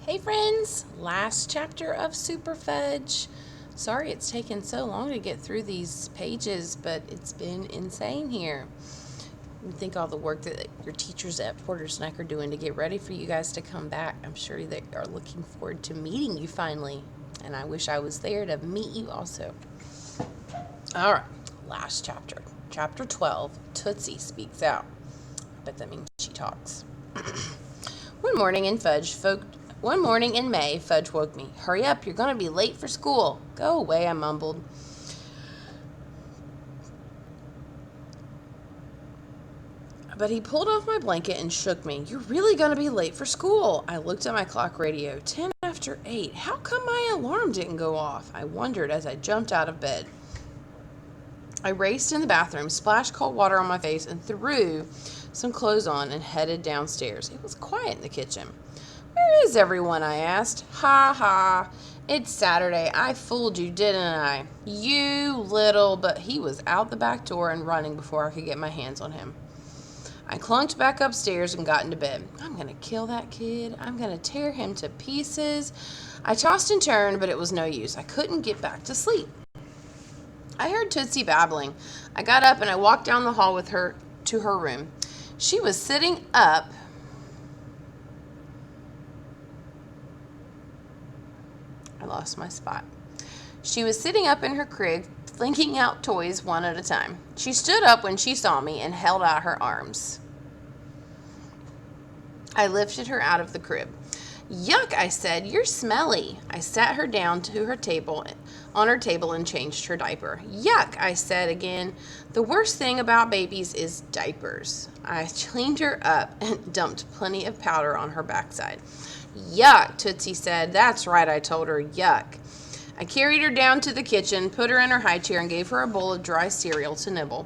Hey friends, last chapter of SUPERFUDGE. Sorry it's taken so long to get through these pages, but it's been insane here. You think all the work that your teachers at Porter's Neck are doing to get ready for you guys to come back. I'm sure they are looking forward to meeting you finally, and I wish I was there to meet you also. All right, last chapter. Chapter 12, Tootsie speaks out. I bet that means she talks. One morning in May, Fudge woke me. "Hurry up, you're going to be late for school." "Go away," I mumbled. But he pulled off my blanket and shook me. "You're really going to be late for school." I looked at my clock radio. 10 after 8. How come my alarm didn't go off? I wondered as I jumped out of bed. I raced in the bathroom, splashed cold water on my face, and threw some clothes on and headed downstairs. It was quiet in the kitchen. "Where is everyone?" I asked. "Ha ha, it's Saturday. I fooled you, didn't I?" "You little," but he was out the back door and running before I could get my hands on him. I clunked back upstairs and got into bed. I'm going to kill that kid. I'm going to tear him to pieces. I tossed and turned, but it was no use. I couldn't get back to sleep. I heard Tootsie babbling. I got up and I walked down the hall with her to her room. She was sitting up. I lost my spot. She was sitting up in her crib, flinging out toys one at a time. She stood up when she saw me and held out her arms. I lifted her out of the crib. "Yuck," I said. "You're smelly." I sat her down to her table, on her table, and changed her diaper. "Yuck," I said again. The worst thing about babies is diapers. I cleaned her up and dumped plenty of powder on her backside. "Yuck," Tootsie said. "That's right," I told her. "Yuck." I carried her down to the kitchen, put her in her high chair, and gave her a bowl of dry cereal to nibble.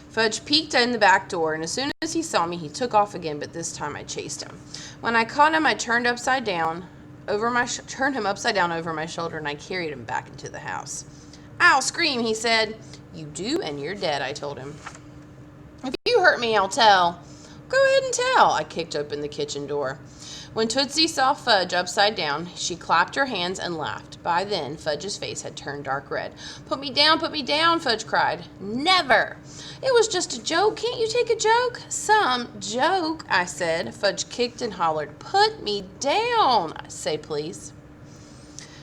Fudge peeked in the back door, and as soon as he saw me, he took off again, but this time I chased him. When I caught him, I turned him upside down over my shoulder, and I carried him back into the house. "I'll scream," he said. "You do, and you're dead," I told him. "If you hurt me, I'll tell." "Go ahead and tell." I kicked open the kitchen door. When Tootsie saw Fudge upside down, she clapped her hands and laughed. By then, Fudge's face had turned dark red. Put me down," Fudge cried. "Never." "It was just a joke. Can't you take a joke?" "Some joke," I said. Fudge kicked and hollered. "Put me down." "Say please."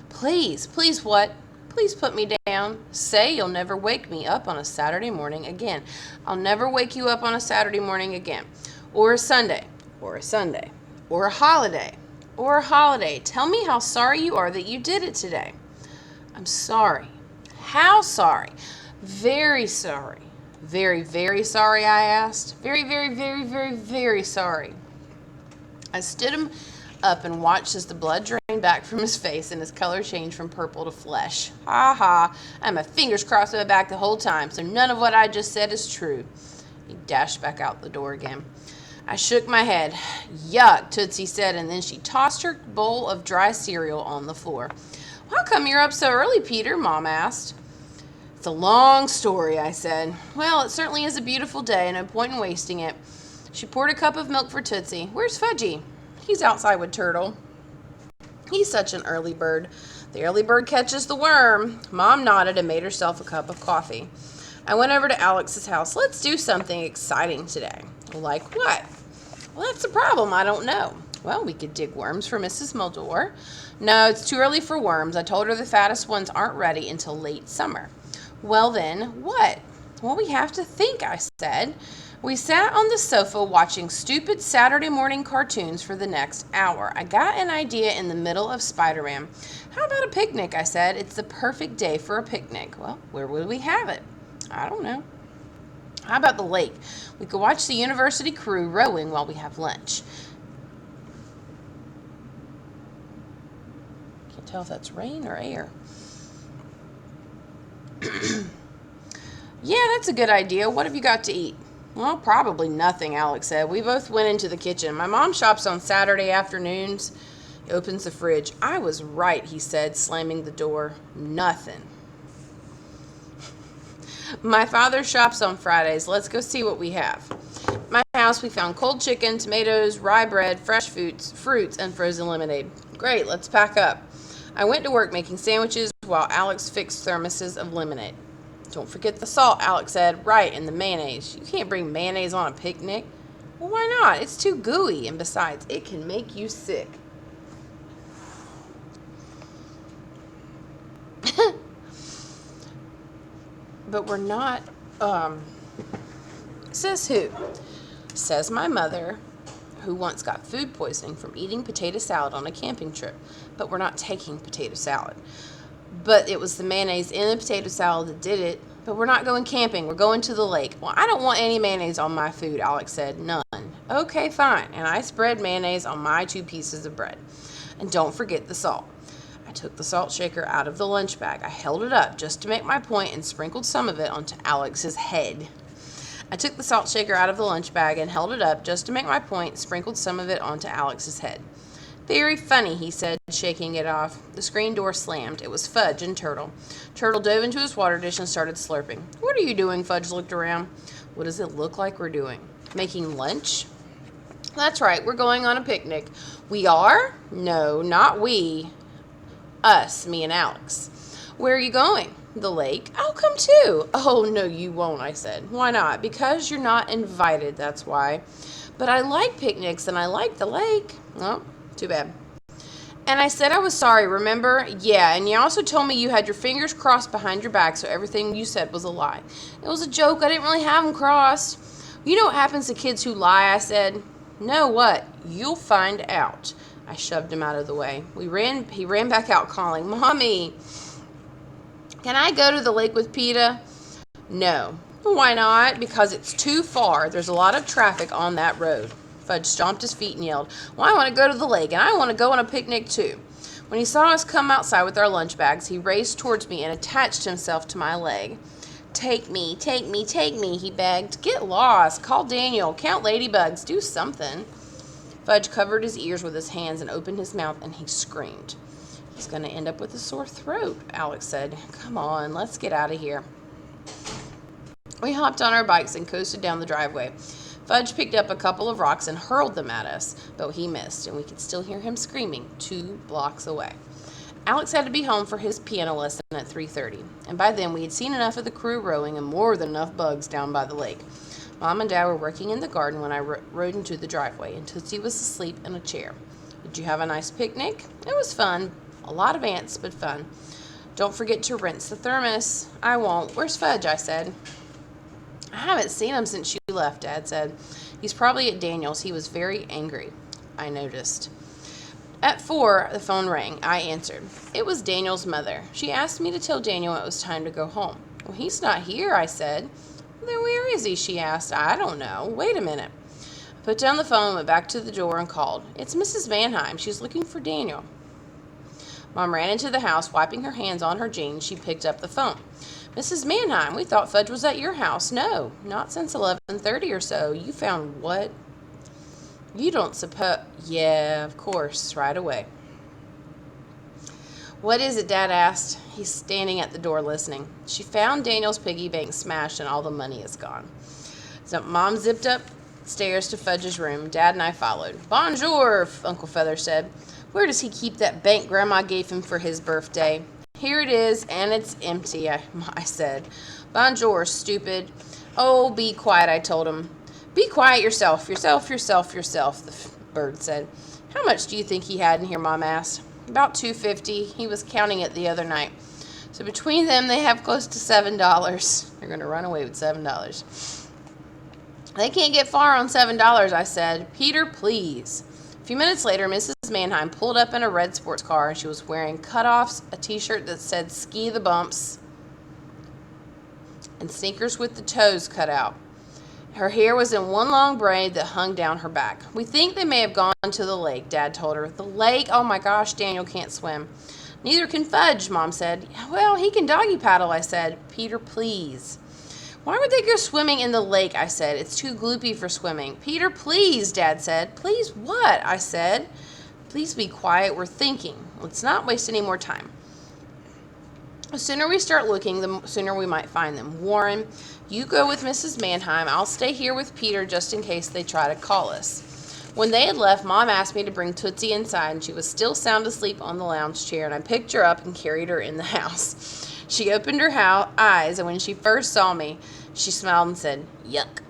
"Please." "Please what?" "Please put me down." "Say you'll never wake me up on a Saturday morning again." "I'll never wake you up on a Saturday morning again." "Or a Sunday." "Or a Sunday." "Or a holiday." "Or a holiday. Tell me how sorry you are that you did it today." "I'm sorry." "How sorry?" "Very sorry." "Very, very sorry?" I asked. "Very, very, very, very, very sorry." I stood him up and watched as the blood drained back from his face and his color changed from purple to flesh. "Ha ha, I had my fingers crossed my back the whole time, so none of what I just said is true." He dashed back out the door again. I shook my head. "Yuck," Tootsie said, and then she tossed her bowl of dry cereal on the floor. "How come you're up so early, Peter?" Mom asked. "It's a long story," I said. "Well, it certainly is a beautiful day, no point in wasting it." She poured a cup of milk for Tootsie. "Where's Fudgy?" "He's outside with Turtle." "He's such an early bird." "The early bird catches the worm." Mom nodded and made herself a cup of coffee. I went over to Alex's house. "Let's do something exciting today." "Like what?" "Well, that's the problem. I don't know." "Well, we could dig worms for Mrs. Mulder." "No, it's too early for worms. I told her the fattest ones aren't ready until late summer." "Well then, what?" "Well, we have to think," I said. We sat on the sofa watching stupid Saturday morning cartoons for the next hour. I got an idea in the middle of Spider-Man. "How about a picnic?" I said. "It's the perfect day for a picnic." "Well, where would we have it?" "I don't know." "How about the lake? We could watch the university crew rowing while we have lunch." Can't tell if that's rain or air. "Yeah, that's a good idea. What have you got to eat?" "Well, probably nothing," Alex said. We both went into the kitchen. "My mom shops on Saturday afternoons." He opens the fridge. "I was right," he said, slamming the door. "Nothing." "My father shops on Fridays. Let's go see what we have." My house house, we found cold chicken, tomatoes, rye bread, fresh fruits, and frozen lemonade. Great, let's pack up. I went to work making sandwiches while Alex fixed thermoses of lemonade. Don't forget the salt, Alex said. Right, and the mayonnaise. You can't bring mayonnaise on a picnic. Well, why not? It's too gooey, and besides, it can make you sick. But we're not, says who? Says my mother, who once got food poisoning from eating potato salad on a camping trip. But we're not taking potato salad. But it was the mayonnaise in the potato salad that did it. But we're not going camping. We're going to the lake. Well, I don't want any mayonnaise on my food, Alex said. None. Okay, fine. And I spread mayonnaise on my 2 pieces of bread. And don't forget the salt. I took the salt shaker out of the lunch bag. I held it up just to make my point and sprinkled some of it onto Alex's head. I took the salt shaker out of the lunch bag and held it up just to make my point and sprinkled some of it onto Alex's head. Very funny, he said, shaking it off. The screen door slammed. It was Fudge and Turtle. Turtle dove into his water dish and started slurping. What are you doing? Fudge looked around. What does it look like we're doing? Making lunch? That's right, we're going on a picnic. We are? No, not we. Us, me and Alex. Where are you going? The lake. I'll come too. Oh, no, you won't, I said. Why not? Because you're not invited, that's why. But I like picnics and I like the lake. Oh, too bad. And I said I was sorry, remember? Yeah, and you also told me you had your fingers crossed behind your back, so everything you said was a lie. It was a joke. I didn't really have them crossed. You know what happens to kids who lie, I said. No, what? You'll find out. I shoved him out of the way. He ran back out calling, Mommy, can I go to the lake with PETA? No. Why not? Because it's too far. There's a lot of traffic on that road. Fudge stomped his feet and yelled, well, I want to go to the lake, and I want to go on a picnic too. When he saw us come outside with our lunch bags, he raced towards me and attached himself to my leg. Take me, take me, take me, he begged. Get lost. Call Daniel. Count ladybugs. Do something. Fudge covered his ears with his hands and opened his mouth, and he screamed. He's going to end up with a sore throat, Alex said. Come on, let's get out of here. We hopped on our bikes and coasted down the driveway. Fudge picked up a couple of rocks and hurled them at us, but he missed, and we could still hear him screaming 2 blocks away. Alex had to be home for his piano lesson at 3:30, and by then we had seen enough of the crew rowing and more than enough bugs down by the lake. Mom and Dad were working in the garden when I rode into the driveway, and Tootsie was asleep in a chair. Did you have a nice picnic? It was fun. A lot of ants, but fun. Don't forget to rinse the thermos. I won't. Where's Fudge? I said. I haven't seen him since you left, Dad said. He's probably at Daniel's. He was very angry, I noticed. At 4, the phone rang. I answered. It was Daniel's mother. She asked me to tell Daniel it was time to go home. Well, he's not here, I said. Then where is he? She asked. I don't know. Wait a minute. I put down the phone, went back to the door, and called. It's Mrs. Manheim. She's looking for Daniel. Mom ran into the house, wiping her hands on her jeans. She picked up the phone. Mrs. Manheim, we thought Fudge was at your house. No, not since 11:30 or so. You found what? You don't suppose... Yeah, of course, right away. What is it, Dad asked. He's standing at the door listening. She found Daniel's piggy bank smashed and all the money is gone. So Mom zipped upstairs to Fudge's room. Dad and I followed. Bonjour, Uncle Feather said. Where does he keep that bank Grandma gave him for his birthday? Here it is, and it's empty, I said. Bonjour, stupid. Oh, be quiet, I told him. Be quiet yourself, the bird said. How much do you think he had in here, Mom asked. About $2.50. He was counting it the other night. So between them, they have close to $7. They're going to run away with $7. They can't get far on $7, I said. Peter, please. A few minutes later, Mrs. Manheim pulled up in a red sports car, and she was wearing cutoffs, a t-shirt that said Ski the Bumps, and sneakers with the toes cut out. Her hair was in one long braid that hung down her back. We think they may have gone to the lake, Dad told her. The lake? Oh my gosh, Daniel can't swim. Neither can Fudge, Mom said. Well, he can doggy paddle, I said. Peter, please. Why would they go swimming in the lake, I said. It's too gloopy for swimming. Peter, please, Dad said. Please what? I said. Please be quiet. We're thinking. Let's not waste any more time. The sooner we start looking, the sooner we might find them. Warren, you go with Mrs. Mannheim. I'll stay here with Peter just in case they try to call us. When they had left, Mom asked me to bring Tootsie inside, and she was still sound asleep on the lounge chair, and I picked her up and carried her in the house. She opened her eyes, and when she first saw me, she smiled and said, "Yuck."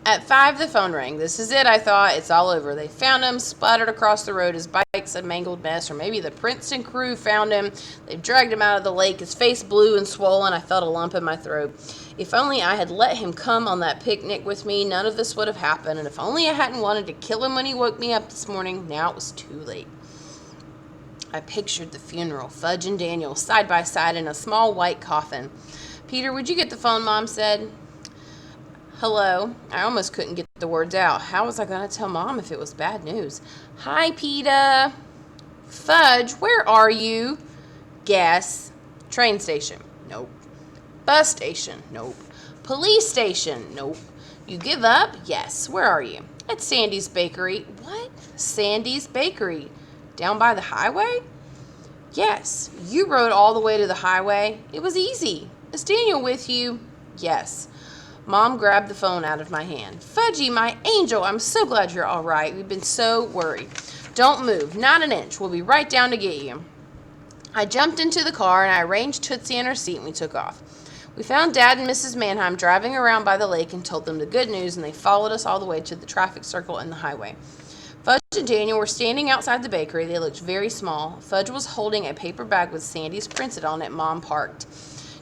At 5, the phone rang. This is it, I thought. It's all over. They found him, splattered across the road. His bike's a mangled mess, or maybe the Princeton crew found him. They've dragged him out of the lake. His face blue and swollen. I felt a lump in my throat. If only I had let him come on that picnic with me, none of this would have happened. And if only I hadn't wanted to kill him when he woke me up this morning, now it was too late. I pictured the funeral, Fudge and Daniel, side by side in a small white coffin. "Peter, would you get the phone?" Mom said. "Hello." I almost couldn't get the words out. How was I going to tell Mom if it was bad news? "Hi, Peter." "Fudge, where are you?" "Guess." "Train station." "Nope." "Bus station." "Nope." "Police station." "Nope." "You give up?" "Yes." "Where are you?" "At Sandy's Bakery." "What?" "Sandy's Bakery. Down by the highway?" "Yes." "You rode all the way to the highway?" "It was easy." "Is Daniel with you?" "Yes." Mom grabbed the phone out of my hand. "Fudgy, my angel, I'm so glad you're all right. We've been so worried. Don't move, not an inch. We'll be right down to get you." I jumped into the car and I arranged Tootsie in her seat and we took off. We found Dad and Mrs. Mannheim driving around by the lake and told them the good news, and they followed us all the way to the traffic circle and the highway. Fudge and Daniel were standing outside the bakery. They looked very small. Fudge was holding a paper bag with Sandy's printed on it. Mom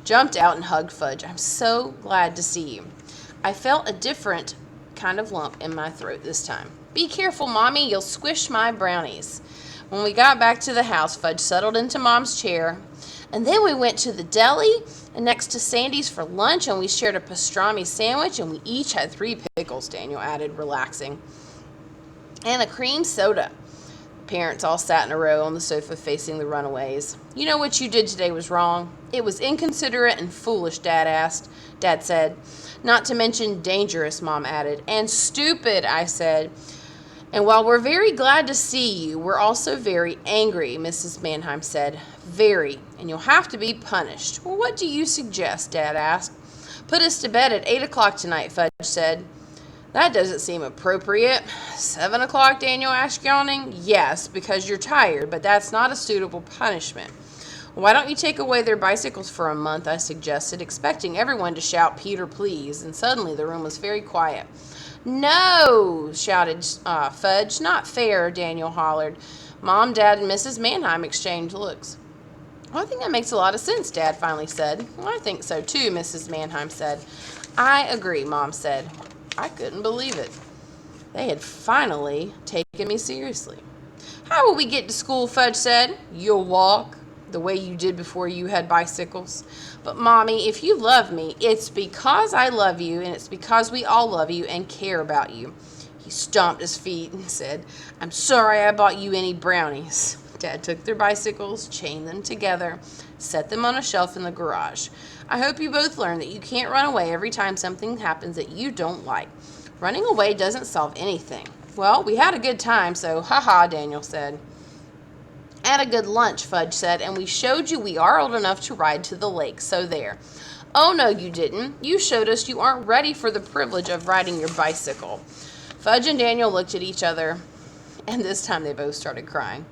jumped out and hugged Fudge. "I'm so glad to see you." I felt a different kind of lump in my throat this time. "Be careful, Mommy. You'll squish my brownies." When we got back to the house, Fudge settled into Mom's chair. And then we went to the deli and next to Sandy's for lunch, and we shared a pastrami sandwich, and we each had 3 pickles, Daniel added, relaxing, and a cream soda. The parents all sat in a row on the sofa facing the runaways. "You know what you did today was wrong?" "It was inconsiderate and foolish," Dad said. "Not to mention dangerous," Mom added. "And stupid," I said. "And while we're very glad to see you, we're also very angry," Mrs. Mannheim said. "Very, and you'll have to be punished." "Well, what do you suggest?" Dad asked. "Put us to bed at 8 o'clock tonight," Fudge said. "That doesn't seem appropriate." 7 o'clock, Daniel asked, yawning. "Yes, because you're tired, but that's not a suitable punishment." "Why don't you take away their bicycles for a month?" I suggested, expecting everyone to shout, "Peter, please," and suddenly the room was very quiet. "No!" shouted Fudge. "Not fair," Daniel hollered. Mom, Dad, and Mrs. Mannheim exchanged looks. "Well, I think that makes a lot of sense," Dad finally said. "Well, I think so too," Mrs. Mannheim said. "I agree," Mom said. I couldn't believe it. They had finally taken me seriously. "How will we get to school?" Fudge said. "You'll walk, the way you did before you had bicycles." "But, Mommy, if you love me, it's because I love you, and it's because we all love you and care about you." He stomped his feet and said, "I'm sorry I bought you any brownies." Dad took their bicycles, chained them together, set them on a shelf in the garage. "I hope you both learn that you can't run away every time something happens that you don't like. Running away doesn't solve anything." "Well, we had a good time, so ha-ha," Daniel said. "Had a good lunch," Fudge said, "and we showed you we are old enough to ride to the lake, so there." "Oh, no, you didn't. You showed us you aren't ready for the privilege of riding your bicycle." Fudge and Daniel looked at each other, and this time they both started crying.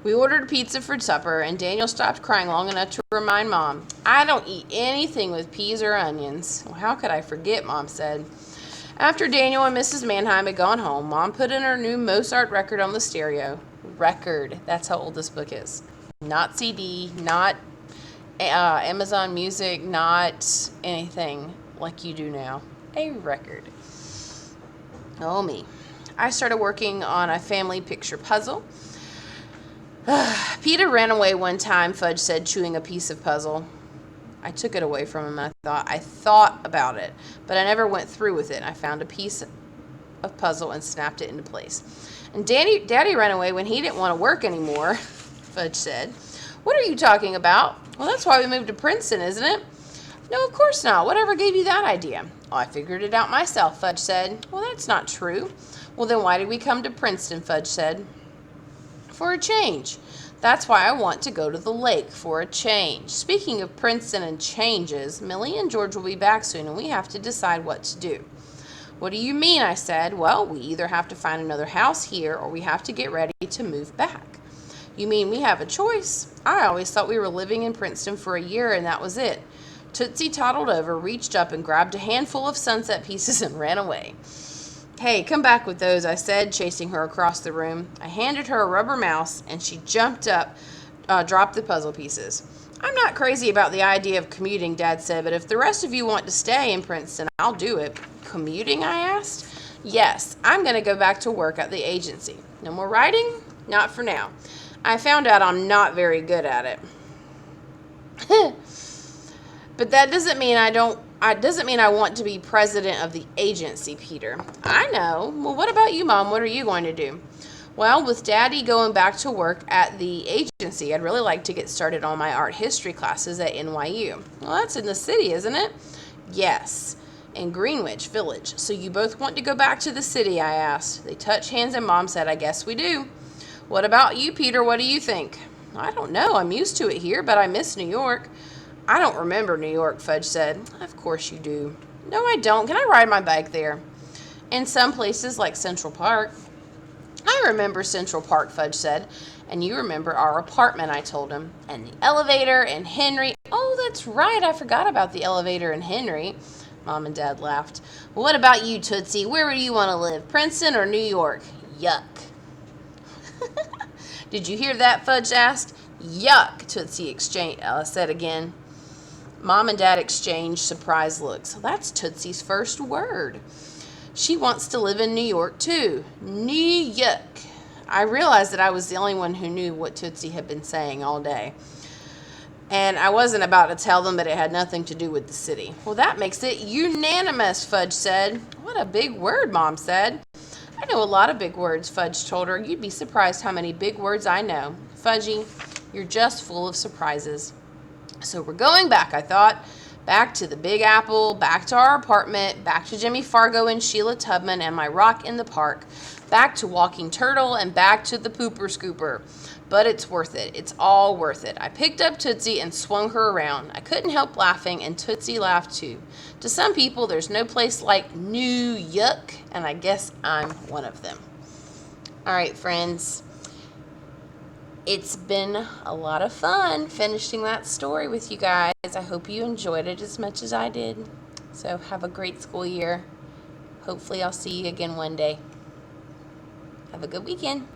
We ordered pizza for supper, and Daniel stopped crying long enough to remind Mom, "I don't eat anything with peas or onions." "Well, how could I forget?" Mom said. After Daniel and Mrs. Mannheim had gone home, Mom put in her new Mozart record on the stereo. Record. That's how old this book is. Not CD, not Amazon Music, not anything like you do now. A record. Oh, me. I started working on a family picture puzzle. "Peter ran away one time," Fudge said, chewing a piece of puzzle. I took it away from him. I thought about it, but I never went through with it. I found a piece of puzzle and snapped it into place. "And Daddy ran away when he didn't want to work anymore," Fudge said. "What are you talking about?" "Well, that's why we moved to Princeton, isn't it?" "No, of course not. Whatever gave you that idea?" "Oh, I figured it out myself," Fudge said. "Well, that's not true." "Well, then why did we come to Princeton?" Fudge said. "For a change. That's why I want to go to the lake for a change. Speaking of Princeton and changes, Millie and George will be back soon and we have to decide what to do. What do you mean? I said. Well, we either have to find another house here or we have to get ready to move back. You mean we have a choice? I always thought we were living in Princeton for a year and that was it. Tootsie toddled over, reached up and grabbed a handful of sunset pieces and ran away. Hey, come back with those, I said, chasing her across the room. I handed her a rubber mouse and she jumped up, dropped the puzzle pieces. I'm not crazy about the idea of commuting, Dad said, but if the rest of you want to stay in Princeton, I'll do it. Commuting, I asked. Yes, I'm going to go back to work at the agency. No more writing? Not for now. I found out I'm not very good at it. But that doesn't mean I want to be president of the agency, Peter. I know. Well, what about you, Mom? What are you going to do? Well, with Daddy going back to work at the agency, I'd really like to get started on my art history classes at NYU. Well, that's in the city, isn't it? Yes, in Greenwich Village. So you both want to go back to the city, I asked. They touched hands and Mom said, I guess we do. What about you, Peter? What do you think? I don't know. I'm used to it here, but I miss New York. I don't remember New York, Fudge said. Of course you do. No, I don't. Can I ride my bike there? In some places like Central Park. I remember Central Park, Fudge said. And you remember our apartment, I told him. And the elevator and Henry. Oh, that's right. I forgot about the elevator and Henry. Mom and Dad laughed. Well, what about you, Tootsie? Where would you want to live? Princeton or New York? Yuck. Did you hear that? Fudge asked. Yuck, Tootsie said again. Mom and Dad exchanged surprised looks. That's Tootsie's first word. She wants to live in New York, too. New York. I realized that I was the only one who knew what Tootsie had been saying all day. And I wasn't about to tell them that it had nothing to do with the city. Well, that makes it unanimous, Fudge said. What a big word, Mom said. I know a lot of big words, Fudge told her. You'd be surprised how many big words I know. Fudgy, you're just full of surprises. So we're going back, I thought. Back to the Big Apple, back to our apartment, back to Jimmy Fargo and Sheila Tubman and my rock in the park, back to Walking Turtle, and back to the Pooper Scooper. But it's worth it. It's all worth it. I picked up Tootsie and swung her around. I couldn't help laughing, and Tootsie laughed too. To some people, there's no place like New York, and I guess I'm one of them. All right, friends. It's been a lot of fun finishing that story with you guys. I hope you enjoyed it as much as I did. So have a great school year. Hopefully I'll see you again one day. Have a good weekend.